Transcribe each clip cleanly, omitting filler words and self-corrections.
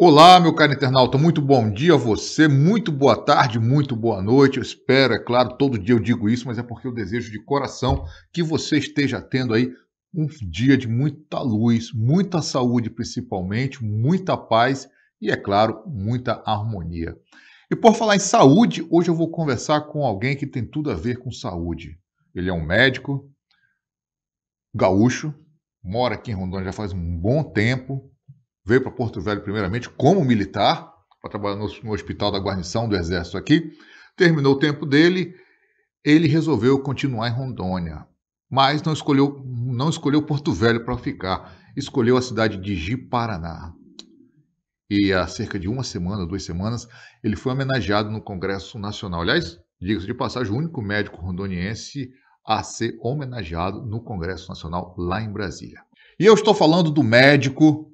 Olá, meu caro internauta, muito bom dia a você, muito boa tarde, muito boa noite. Eu espero, é claro, todo dia eu digo isso, mas é porque eu desejo de coração que você esteja tendo aí um dia de muita luz, muita saúde principalmente, muita paz e, é claro, muita harmonia. E por falar em saúde, hoje eu vou conversar com alguém que tem tudo a ver com saúde. Ele é um médico gaúcho, mora aqui em Rondônia já faz um bom tempo. Veio para Porto Velho primeiramente como militar, para trabalhar no Hospital da Guarnição do Exército aqui. Terminou o tempo dele, ele resolveu continuar em Rondônia, mas não escolheu Porto Velho para ficar, escolheu a cidade de Ji-Paraná. E há cerca de uma semana, 2 semanas, ele foi homenageado no Congresso Nacional. Aliás, diga-se de passagem, o único médico rondoniense a ser homenageado no Congresso Nacional lá em Brasília. E eu estou falando do médico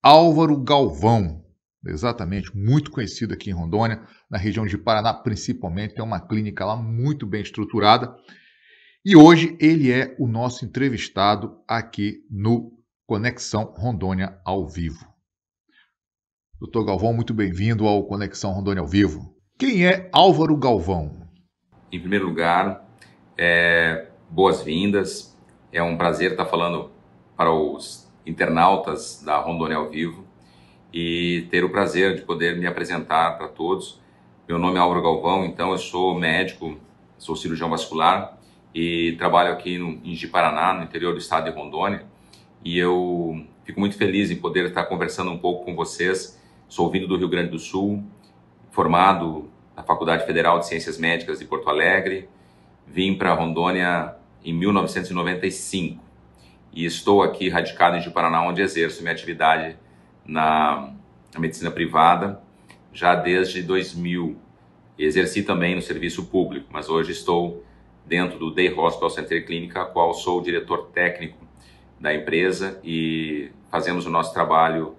Álvaro Galvão, exatamente, muito conhecido aqui em Rondônia, na região de Paraná principalmente, tem uma clínica lá muito bem estruturada. E hoje ele é o nosso entrevistado aqui no Conexão Rondônia ao vivo. Doutor Galvão, muito bem-vindo ao Conexão Rondônia ao vivo. Quem é Álvaro Galvão? Em primeiro lugar, boas-vindas. É um prazer estar falando para os internautas da Rondônia ao vivo e ter o prazer de poder me apresentar para todos. Meu nome é Álvaro Galvão, então eu sou médico, sou cirurgião vascular e trabalho aqui em Ji-Paraná, no interior do estado de Rondônia. E eu fico muito feliz em poder estar conversando um pouco com vocês. Sou vindo do Rio Grande do Sul, formado na Faculdade Federal de Ciências Médicas de Porto Alegre. Vim para Rondônia em 1995 e estou aqui radicado em Ji-Paraná, onde exerço minha atividade na medicina privada já desde 2000. Exerci também no serviço público, mas hoje estou dentro do Day Hospital Center Clínica, a qual sou o diretor técnico da empresa, e fazemos o nosso trabalho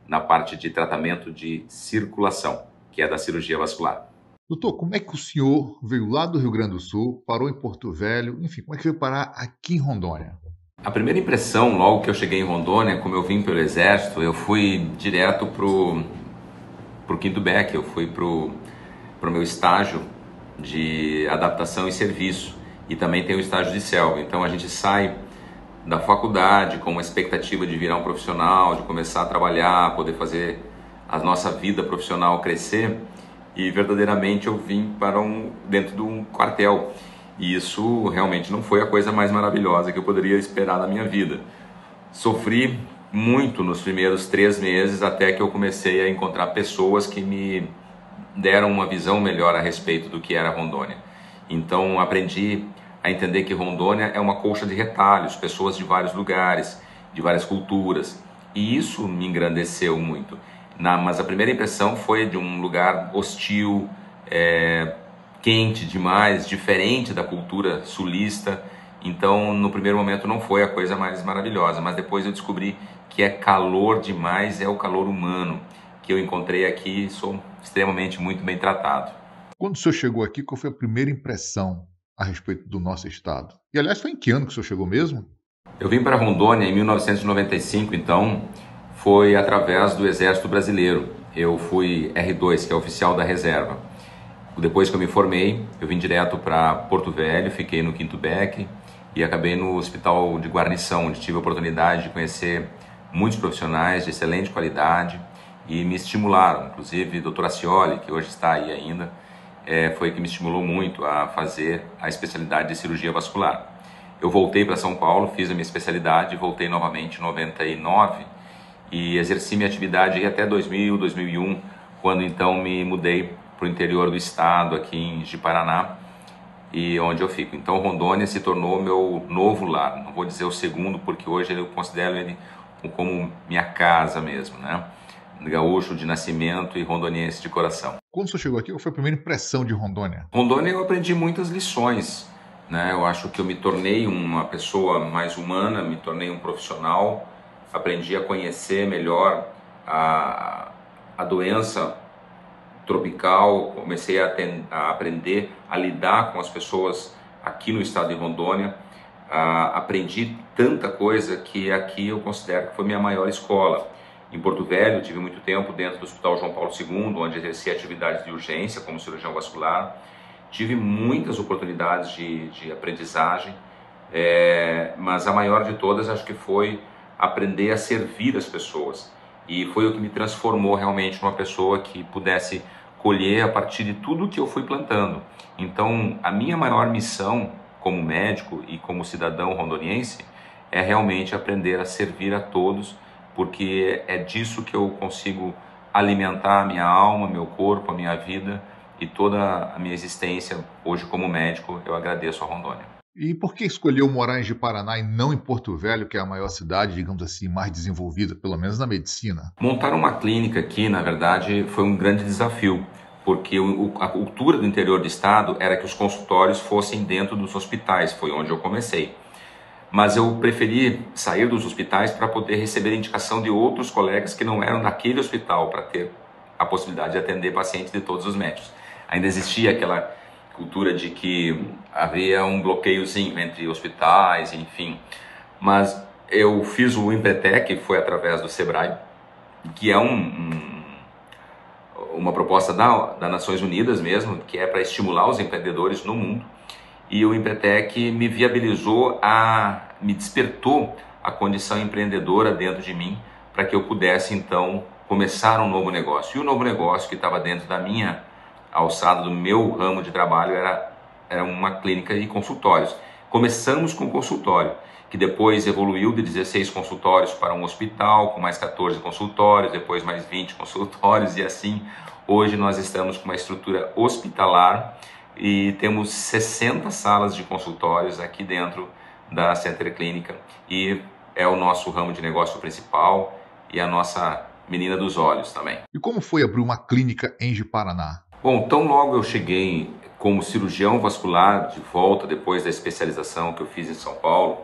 na parte de tratamento de circulação, que é da cirurgia vascular. Doutor, como é que o senhor veio lá do Rio Grande do Sul, parou em Porto Velho, enfim, como é que veio parar aqui em Rondônia? A primeira impressão, logo que eu cheguei em Rondônia, como eu vim pelo Exército, eu fui direto pro Quinto Beck, eu fui pro meu estágio de adaptação e serviço, e também tem o estágio de selva. Então a gente sai da faculdade com uma expectativa de virar um profissional, de começar a trabalhar, poder fazer a nossa vida profissional crescer, e verdadeiramente eu vim para dentro de um quartel. E isso realmente não foi a coisa mais maravilhosa que eu poderia esperar na minha vida. Sofri muito nos primeiros 3 meses, até que eu comecei a encontrar pessoas que me deram uma visão melhor a respeito do que era Rondônia. Então aprendi a entender que Rondônia é uma colcha de retalhos, pessoas de vários lugares, de várias culturas. E isso me engrandeceu muito. Mas a primeira impressão foi de um lugar hostil, quente demais, diferente da cultura sulista. Então, no primeiro momento não foi a coisa mais maravilhosa, mas depois eu descobri que é calor demais, é o calor humano que eu encontrei aqui, sou extremamente muito bem tratado. Quando o senhor chegou aqui, qual foi a primeira impressão a respeito do nosso estado? E, aliás, foi em que ano que o senhor chegou mesmo? Eu vim para Rondônia em 1995, então foi através do Exército Brasileiro. Eu fui R2, que é oficial da reserva. Depois que eu me formei, eu vim direto para Porto Velho, fiquei no Quinto Beck e acabei no Hospital de Guarnição, onde tive a oportunidade de conhecer muitos profissionais de excelente qualidade e me estimularam, inclusive o Dr. Acioli, que hoje está aí ainda, foi que me estimulou muito a fazer a especialidade de cirurgia vascular. Eu voltei para São Paulo, fiz a minha especialidade, voltei novamente em 99 e exerci minha atividade até 2000, 2001, quando então me mudei para o interior do estado, aqui em Ji-Paraná, e onde eu fico. Então Rondônia se tornou meu novo lar. Não vou dizer o segundo, porque hoje eu considero ele como minha casa mesmo, né? Gaúcho de nascimento e rondoniense de coração. Quando o senhor chegou aqui, qual foi a primeira impressão de Rondônia? Rondônia eu aprendi muitas lições, né? Eu acho que eu me tornei uma pessoa mais humana, me tornei um profissional, aprendi a conhecer melhor a doença tropical, comecei a aprender a lidar com as pessoas aqui no estado de Rondônia, aprendi tanta coisa que aqui eu considero que foi minha maior escola. em Porto Velho, tive muito tempo dentro do Hospital João Paulo II, onde exerci atividades de urgência como cirurgião vascular. Tive muitas oportunidades de aprendizagem, mas a maior de todas acho que foi aprender a servir as pessoas. E foi o que me transformou realmente numa pessoa que pudesse colher a partir de tudo que eu fui plantando. Então, a minha maior missão como médico e como cidadão rondoniense é realmente aprender a servir a todos, porque é disso que eu consigo alimentar a minha alma, meu corpo, a minha vida e toda a minha existência hoje como médico. Eu agradeço a Rondônia. E por que escolheu morar em Ji-Paraná e não em Porto Velho, que é a maior cidade, digamos assim, mais desenvolvida, pelo menos na medicina? Montar uma clínica aqui, na verdade, foi um grande desafio, porque a cultura do interior do estado era que os consultórios fossem dentro dos hospitais, foi onde eu comecei. Mas eu preferi sair dos hospitais para poder receber indicação de outros colegas que não eram daquele hospital, para ter a possibilidade de atender pacientes de todos os médicos. Ainda existia aquela cultura de que havia um bloqueiozinho entre hospitais, enfim. Mas eu fiz o Empretec, foi através do Sebrae, que é uma proposta das Nações Unidas mesmo, que é para estimular os empreendedores no mundo. E o Empretec me viabilizou, me despertou a condição empreendedora dentro de mim, para que eu pudesse então começar um novo negócio. E o novo negócio que estava dentro da minha alçada, do meu ramo de trabalho, era uma clínica e consultórios. Começamos com consultório, que depois evoluiu de 16 consultórios para um hospital, com mais 14 consultórios, depois mais 20 consultórios, e assim, hoje nós estamos com uma estrutura hospitalar e temos 60 salas de consultórios aqui dentro da Center Clínica, e é o nosso ramo de negócio principal e a nossa menina dos olhos também. E como foi abrir uma clínica em Ji-Paraná? Bom, tão logo eu cheguei como cirurgião vascular de volta depois da especialização que eu fiz em São Paulo,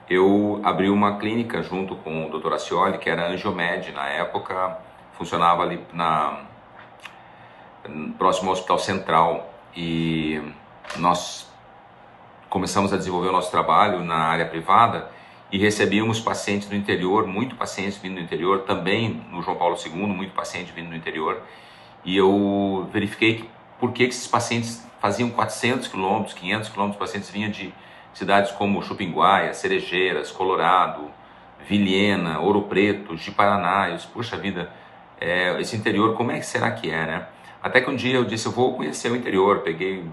eu abri uma clínica junto com o Dr. Acioli, que era a Angiomed na época, funcionava ali próximo ao Hospital Central, e nós começamos a desenvolver o nosso trabalho na área privada e recebíamos pacientes do interior, muito pacientes vindo do interior, também no João Paulo II, muito paciente vindo do interior, e eu verifiquei por que esses pacientes faziam 400 quilômetros, 500 quilômetros, pacientes vinham de cidades como Chupinguaia, Cerejeiras, Colorado, Vilhena, Ouro Preto, Ji-Paraná. Eu disse, puxa vida, esse interior, como é que será que é, né? Até que um dia eu disse, eu vou conhecer o interior, peguei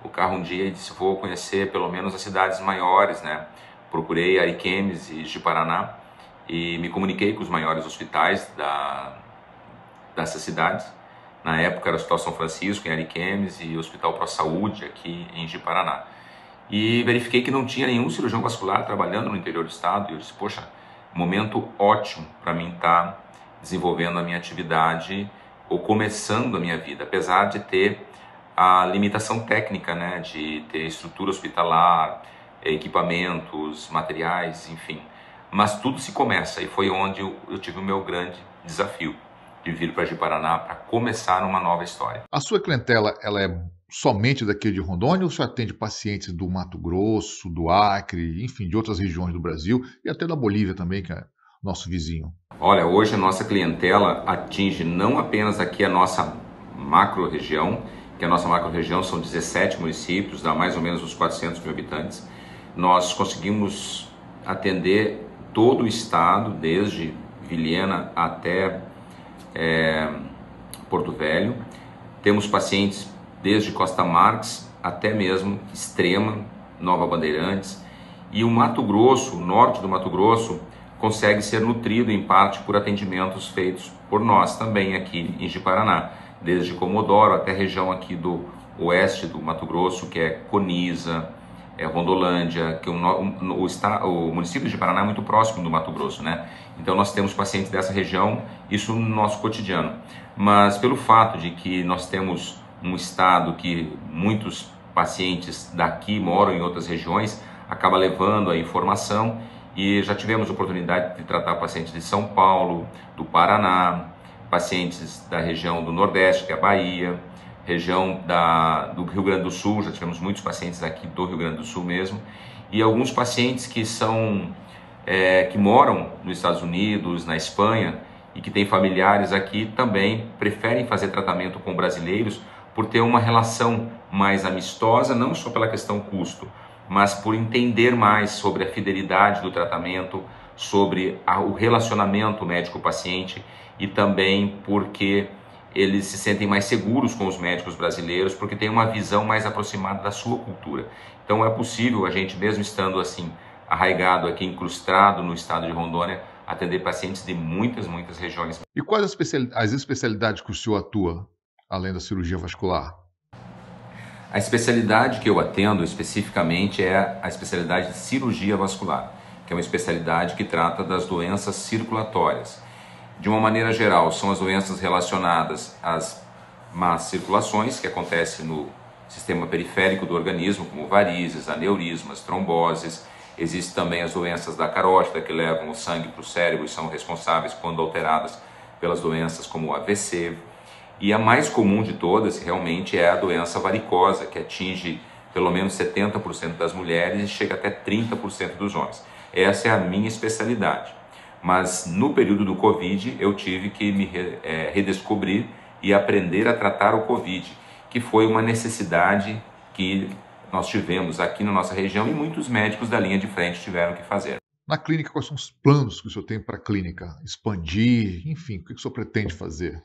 o carro um dia e disse, vou conhecer pelo menos as cidades maiores, né? Procurei Ariquemes e Ji-Paraná e me comuniquei com os maiores hospitais dessas cidades. Na época era o Hospital São Francisco em Ariquemes e o Hospital Pro Saúde aqui em Ji-Paraná. E verifiquei que não tinha nenhum cirurgião vascular trabalhando no interior do estado, e eu disse, poxa, momento ótimo para mim estar desenvolvendo a minha atividade ou começando a minha vida, apesar de ter a limitação técnica, né, de ter estrutura hospitalar, equipamentos, materiais, enfim. Mas tudo se começa, e foi onde eu tive o meu grande desafio de vir para Ji-Paraná para começar uma nova história. A sua clientela, ela é somente daqui de Rondônia ou você atende pacientes do Mato Grosso, do Acre, enfim, de outras regiões do Brasil e até da Bolívia também, que é nosso vizinho? Olha, hoje a nossa clientela atinge não apenas aqui a nossa macro-região, que a nossa macro-região são 17 municípios, dá mais ou menos uns 400 mil habitantes. Nós conseguimos atender todo o estado, desde Vilhena até Porto Velho. Temos pacientes desde Costa Marques até mesmo Extrema, Nova Bandeirantes. E o Mato Grosso, o norte do Mato Grosso, consegue ser nutrido em parte por atendimentos feitos por nós também aqui em Ji-Paraná, desde Comodoro até a região aqui do oeste do Mato Grosso, que é Coniza, Rondolândia, que o município de Ji-Paraná é muito próximo do Mato Grosso, né? Então nós temos pacientes dessa região, isso no nosso cotidiano. Mas pelo fato de que nós temos um estado que muitos pacientes daqui moram em outras regiões, acaba levando a informação, e já tivemos oportunidade de tratar pacientes de São Paulo, do Paraná, pacientes da região do Nordeste, que é a Bahia, região do Rio Grande do Sul, já tivemos muitos pacientes aqui do Rio Grande do Sul mesmo, e alguns pacientes que moram nos Estados Unidos, na Espanha, e que tem familiares aqui também preferem fazer tratamento com brasileiros por ter uma relação mais amistosa, não só pela questão custo, mas por entender mais sobre a fidelidade do tratamento, sobre o relacionamento médico-paciente e também porque eles se sentem mais seguros com os médicos brasileiros, porque tem uma visão mais aproximada da sua cultura. Então é possível a gente, mesmo estando assim, arraigado aqui, incrustado no estado de Rondônia, atender pacientes de muitas regiões. E quais as especialidades que o senhor atua, além da cirurgia vascular? A especialidade que eu atendo especificamente é a especialidade de cirurgia vascular, que é uma especialidade que trata das doenças circulatórias. De uma maneira geral, são as doenças relacionadas às más circulações que acontecem no sistema periférico do organismo, como varizes, aneurismas, tromboses. Existem também as doenças da carótida, que levam o sangue para o cérebro e são responsáveis, quando alteradas, pelas doenças como o AVC. E a mais comum de todas, realmente, é a doença varicosa, que atinge pelo menos 70% das mulheres e chega até 30% dos homens. Essa é a minha especialidade. Mas no período do Covid, eu tive que me redescobrir e aprender a tratar o Covid, que foi uma necessidade que nós tivemos aqui na nossa região e muitos médicos da linha de frente tiveram que fazer. Na clínica, quais são os planos que o senhor tem para a clínica? Expandir, enfim, o que o senhor pretende fazer?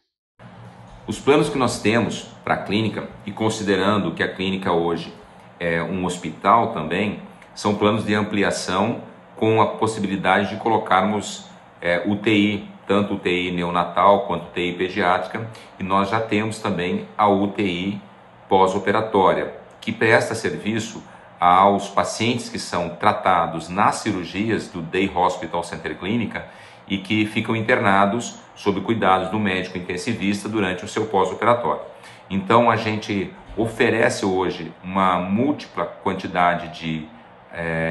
Os planos que nós temos para a clínica, e considerando que a clínica hoje é um hospital também, são planos de ampliação com a possibilidade de colocarmos UTI, tanto UTI neonatal quanto UTI pediátrica, e nós já temos também a UTI pós-operatória, que presta serviço aos pacientes que são tratados nas cirurgias do Day Hospital Center Clínica e que ficam internados sob cuidados do médico intensivista durante o seu pós-operatório. Então a gente oferece hoje uma múltipla quantidade de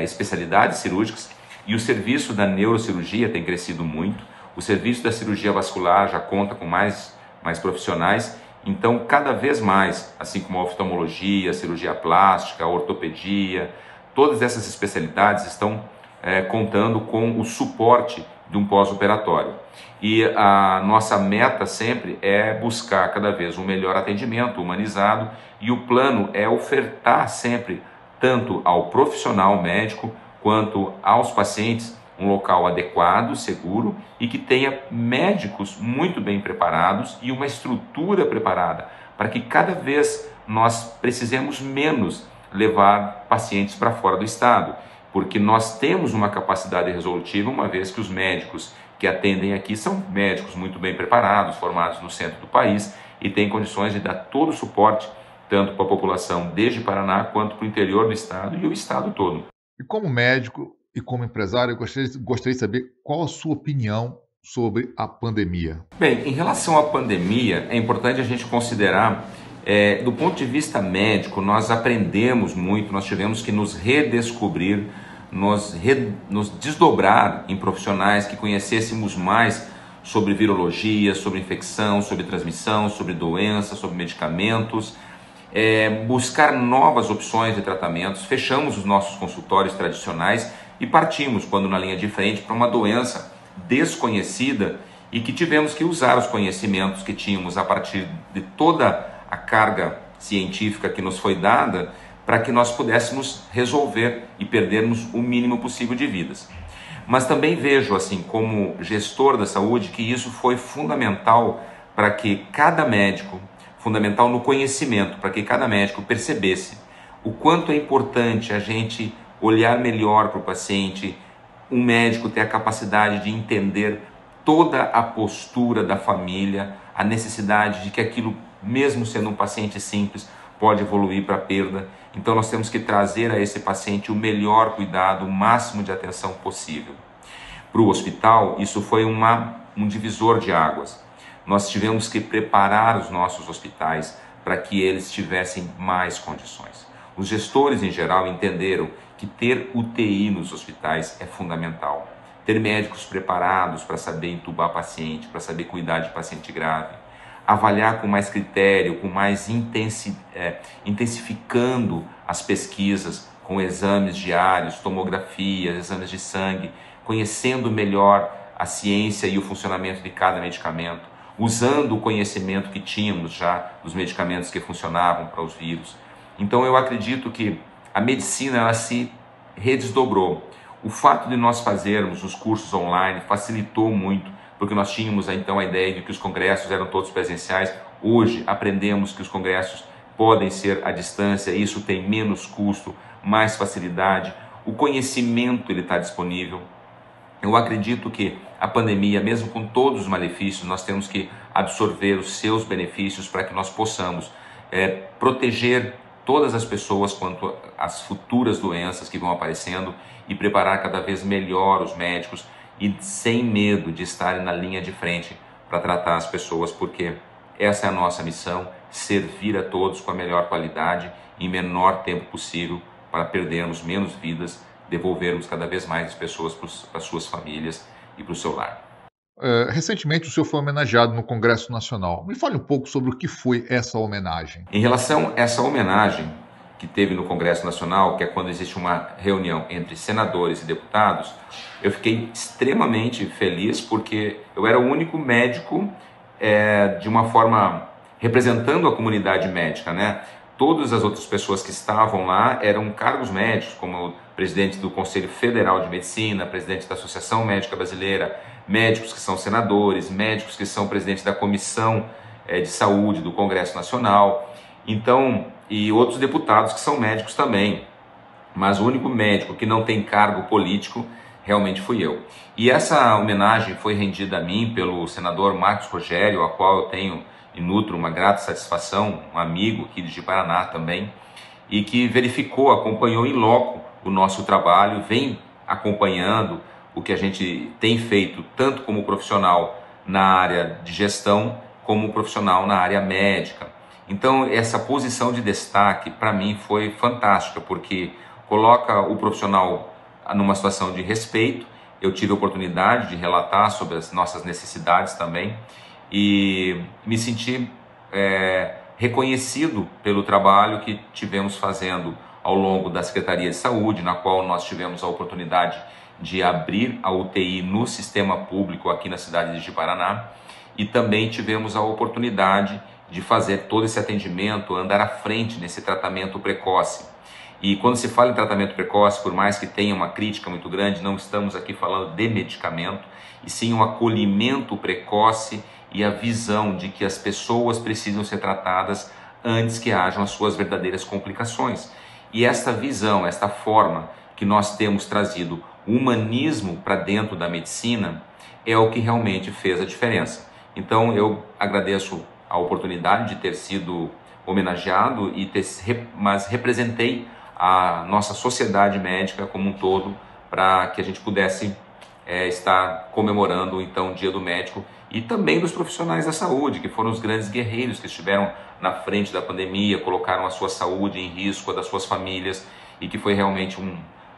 especialidades cirúrgicas e o serviço da neurocirurgia tem crescido muito, o serviço da cirurgia vascular já conta com mais profissionais. Então, cada vez mais, assim como a oftalmologia, a cirurgia plástica, a ortopedia, todas essas especialidades estão contando com o suporte de um pós-operatório. E a nossa meta sempre é buscar cada vez um melhor atendimento humanizado, e o plano é ofertar sempre, tanto ao profissional médico quanto aos pacientes, um local adequado, seguro e que tenha médicos muito bem preparados e uma estrutura preparada para que cada vez nós precisemos menos levar pacientes para fora do estado, porque nós temos uma capacidade resolutiva, uma vez que os médicos que atendem aqui são médicos muito bem preparados, formados no centro do país e têm condições de dar todo o suporte, tanto para a população desde Paraná quanto para o interior do estado e o estado todo. E como médico e como empresário, eu gostaria de saber qual a sua opinião sobre a pandemia. Bem, em relação à pandemia, é importante a gente considerar, do ponto de vista médico, nós aprendemos muito, nós tivemos que nos redescobrir, nos desdobrar em profissionais que conhecêssemos mais sobre virologia, sobre infecção, sobre transmissão, sobre doença, sobre medicamentos, buscar novas opções de tratamentos. Fechamos os nossos consultórios tradicionais e partimos, quando na linha de frente, para uma doença desconhecida e que tivemos que usar os conhecimentos que tínhamos a partir de toda a carga científica que nos foi dada para que nós pudéssemos resolver e perdermos o mínimo possível de vidas. Mas também vejo, assim, como gestor da saúde, que isso foi fundamental para que cada médico, fundamental no conhecimento, para que cada médico percebesse o quanto é importante a gente olhar melhor para o paciente, um médico ter a capacidade de entender toda a postura da família, a necessidade de que aquilo, mesmo sendo um paciente simples, pode evoluir para a perda. Então nós temos que trazer a esse paciente o melhor cuidado, o máximo de atenção possível. Para o hospital, isso foi um divisor de águas. Nós tivemos que preparar os nossos hospitais para que eles tivessem mais condições. Os gestores, em geral, entenderam que ter UTI nos hospitais é fundamental. Ter médicos preparados para saber entubar paciente, para saber cuidar de paciente grave. Avaliar com mais critério, com mais intensificando as pesquisas com exames diários, tomografias, exames de sangue, conhecendo melhor a ciência e o funcionamento de cada medicamento, usando o conhecimento que tínhamos já dos medicamentos que funcionavam para os vírus. Então eu acredito que a medicina ela se redesdobrou. O fato de nós fazermos os cursos online facilitou muito, porque nós tínhamos então a ideia de que os congressos eram todos presenciais. Hoje aprendemos que os congressos podem ser à distância, isso tem menos custo, mais facilidade, o conhecimento ele está disponível. Eu acredito que a pandemia, mesmo com todos os malefícios, nós temos que absorver os seus benefícios para que nós possamos proteger todas as pessoas quanto às futuras doenças que vão aparecendo e preparar cada vez melhor os médicos e sem medo de estarem na linha de frente para tratar as pessoas, porque essa é a nossa missão, servir a todos com a melhor qualidade em menor tempo possível para perdermos menos vidas, devolvermos cada vez mais as pessoas para suas famílias e para o seu lar. Recentemente o senhor foi homenageado no Congresso Nacional. Me fale um pouco sobre o que foi essa homenagem. Em relação a essa homenagem que teve no Congresso Nacional, que é quando existe uma reunião entre senadores e deputados, eu fiquei extremamente feliz porque eu era o único médico de uma forma representando a comunidade médica, né? Todas as outras pessoas que estavam lá eram cargos médicos, como o presidente do Conselho Federal de Medicina, presidente da Associação Médica Brasileira, médicos que são senadores, médicos que são presidentes da Comissão de Saúde do Congresso Nacional, então, e outros deputados que são médicos também, mas o único médico que não tem cargo político realmente fui eu. E essa homenagem foi rendida a mim pelo senador Marcos Rogério, a qual eu tenho e nutro uma grata satisfação, um amigo aqui de Paraná também, e que verificou, acompanhou em loco o nosso trabalho, vem acompanhando o que a gente tem feito, tanto como profissional na área de gestão, como profissional na área médica. Então, essa posição de destaque, para mim, foi fantástica, porque coloca o profissional numa situação de respeito. Eu tive a oportunidade de relatar sobre as nossas necessidades também, e me senti reconhecido pelo trabalho que tivemos fazendo ao longo da Secretaria de Saúde, na qual nós tivemos a oportunidade de abrir a UTI no sistema público aqui na cidade de Paraná, e também tivemos a oportunidade de fazer todo esse atendimento, andar à frente nesse tratamento precoce. E quando se fala em tratamento precoce, por mais que tenha uma crítica muito grande, não estamos aqui falando de medicamento, e sim um acolhimento precoce e a visão de que as pessoas precisam ser tratadas antes que hajam as suas verdadeiras complicações. E esta visão, esta forma que nós temos trazido o humanismo para dentro da medicina é o que realmente fez a diferença. Então eu agradeço a oportunidade de ter sido homenageado, mas representei a nossa sociedade médica como um todo para que a gente pudesse estar comemorando então o Dia do Médico e também dos profissionais da saúde, que foram os grandes guerreiros que estiveram na frente da pandemia, colocaram a sua saúde em risco, a das suas famílias, e que foi realmente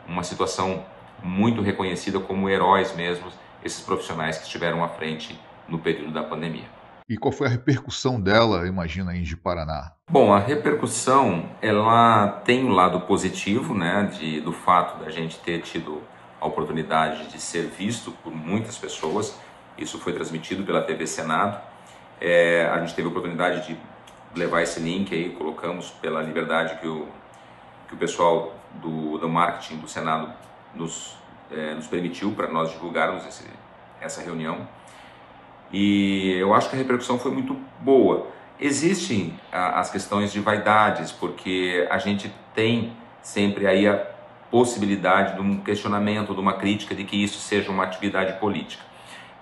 uma situação muito reconhecida como heróis mesmos, esses profissionais que estiveram à frente no período da pandemia. E qual foi a repercussão dela, imagina, em Ji-Paraná? Bom, a repercussão, ela tem um lado positivo, né, do fato da gente ter tido a oportunidade de ser visto por muitas pessoas. Isso foi transmitido pela TV Senado. A gente teve a oportunidade de levar esse link aí, colocamos pela liberdade que o pessoal do marketing do Senado nos permitiu para nós divulgarmos essa reunião. E eu acho que a repercussão foi muito boa. Existem as questões de vaidades, porque a gente tem sempre aí a possibilidade de um questionamento, de uma crítica de que isso seja uma atividade política.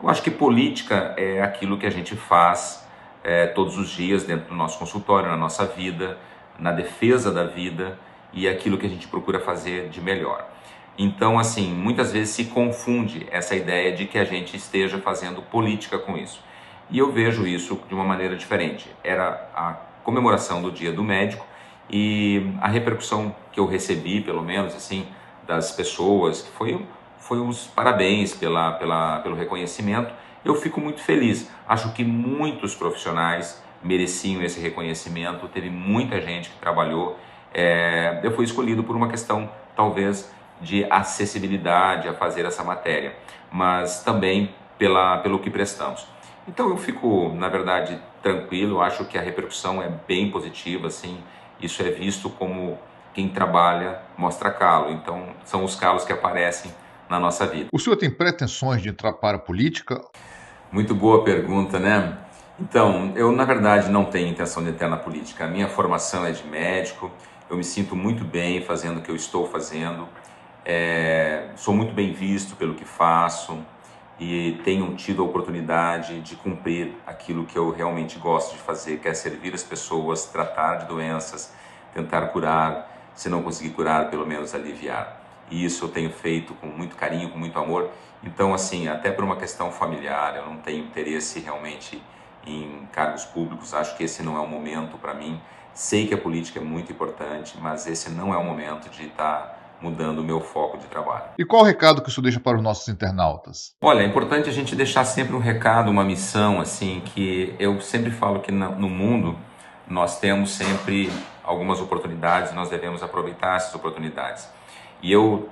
Eu acho que política é aquilo que a gente faz todos os dias dentro do nosso consultório, na nossa vida, na defesa da vida, e aquilo que a gente procura fazer de melhor. Então, assim, muitas vezes se confunde essa ideia de que a gente esteja fazendo política com isso. E eu vejo isso de uma maneira diferente. Era a comemoração do Dia do Médico e a repercussão que eu recebi, pelo menos, assim, das pessoas, foi os parabéns pelo reconhecimento. Eu fico muito feliz. Acho que muitos profissionais mereciam esse reconhecimento. Teve muita gente que trabalhou. Eu fui escolhido por uma questão, talvez, de acessibilidade a fazer essa matéria, mas também pelo que prestamos. Então eu fico, na verdade, tranquilo, eu acho que a repercussão é bem positiva, assim, isso é visto como quem trabalha mostra calo, então são os calos que aparecem na nossa vida. O senhor tem pretensões de entrar para a política? Muito boa pergunta, né? Então, eu na verdade não tenho intenção de entrar na política. A minha formação é de médico, eu me sinto muito bem fazendo o que eu estou fazendo, sou muito bem visto pelo que faço e tenho tido a oportunidade de cumprir aquilo que eu realmente gosto de fazer, que é servir as pessoas, tratar de doenças, tentar curar, se não conseguir curar, pelo menos aliviar. E isso eu tenho feito com muito carinho, com muito amor. Então, assim, até por uma questão familiar, eu não tenho interesse realmente em cargos públicos, acho que esse não é o momento para mim. Sei que a política é muito importante, mas esse não é o momento de estar mudando o meu foco de trabalho. E qual o recado que o senhor deixa para os nossos internautas? Olha, é importante a gente deixar sempre um recado, uma missão, assim, que eu sempre falo que no mundo nós temos sempre algumas oportunidades, nós devemos aproveitar essas oportunidades. E eu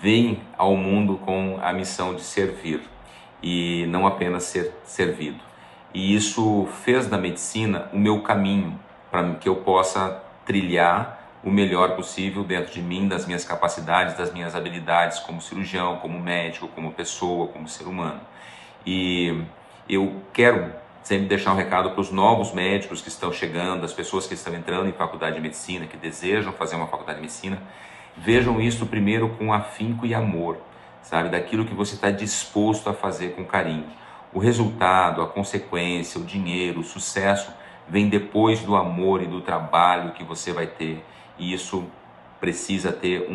venho ao mundo com a missão de servir e não apenas ser servido. E isso fez da medicina o meu caminho para que eu possa trilhar o melhor possível dentro de mim, das minhas capacidades, das minhas habilidades como cirurgião, como médico, como pessoa, como ser humano. E eu quero sempre deixar um recado para os novos médicos que estão chegando, as pessoas que estão entrando em faculdade de medicina, que desejam fazer uma faculdade de medicina. Vejam isso primeiro com afinco e amor, sabe? Daquilo que você está disposto a fazer com carinho. O resultado, a consequência, o dinheiro, o sucesso vem depois do amor e do trabalho que você vai ter. E isso precisa ter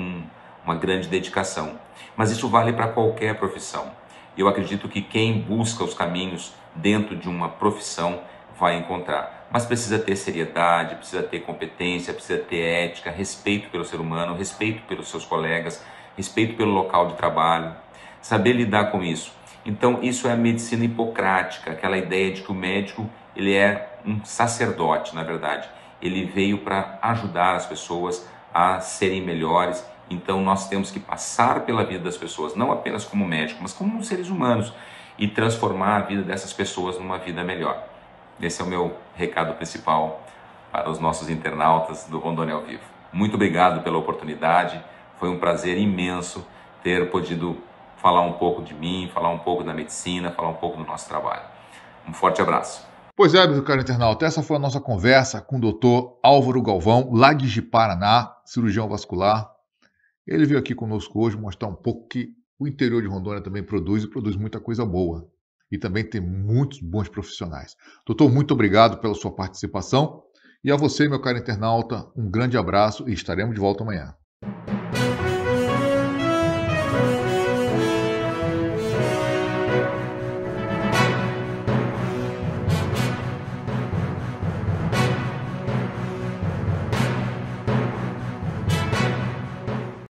uma grande dedicação. Mas isso vale para qualquer profissão. Eu acredito que quem busca os caminhos dentro de uma profissão vai encontrar. Mas precisa ter seriedade, precisa ter competência, precisa ter ética, respeito pelo ser humano, respeito pelos seus colegas, respeito pelo local de trabalho, saber lidar com isso. Então isso é a medicina hipocrática, aquela ideia de que o médico ele é um sacerdote, na verdade. Ele veio para ajudar as pessoas a serem melhores. Então nós temos que passar pela vida das pessoas, não apenas como médico, mas como seres humanos, e transformar a vida dessas pessoas numa vida melhor. Esse é o meu recado principal para os nossos internautas do Rondônia ao Vivo. Muito obrigado pela oportunidade, foi um prazer imenso ter podido falar um pouco de mim, falar um pouco da medicina, falar um pouco do nosso trabalho. Um forte abraço. Pois é, meu caro internauta, essa foi a nossa conversa com o Dr. Álvaro Galvão, lá de Ji-Paraná, cirurgião vascular. Ele veio aqui conosco hoje mostrar um pouco que o interior de Rondônia também produz e produz muita coisa boa. E também tem muitos bons profissionais. Doutor, muito obrigado pela sua participação. E a você, meu caro internauta, um grande abraço e estaremos de volta amanhã.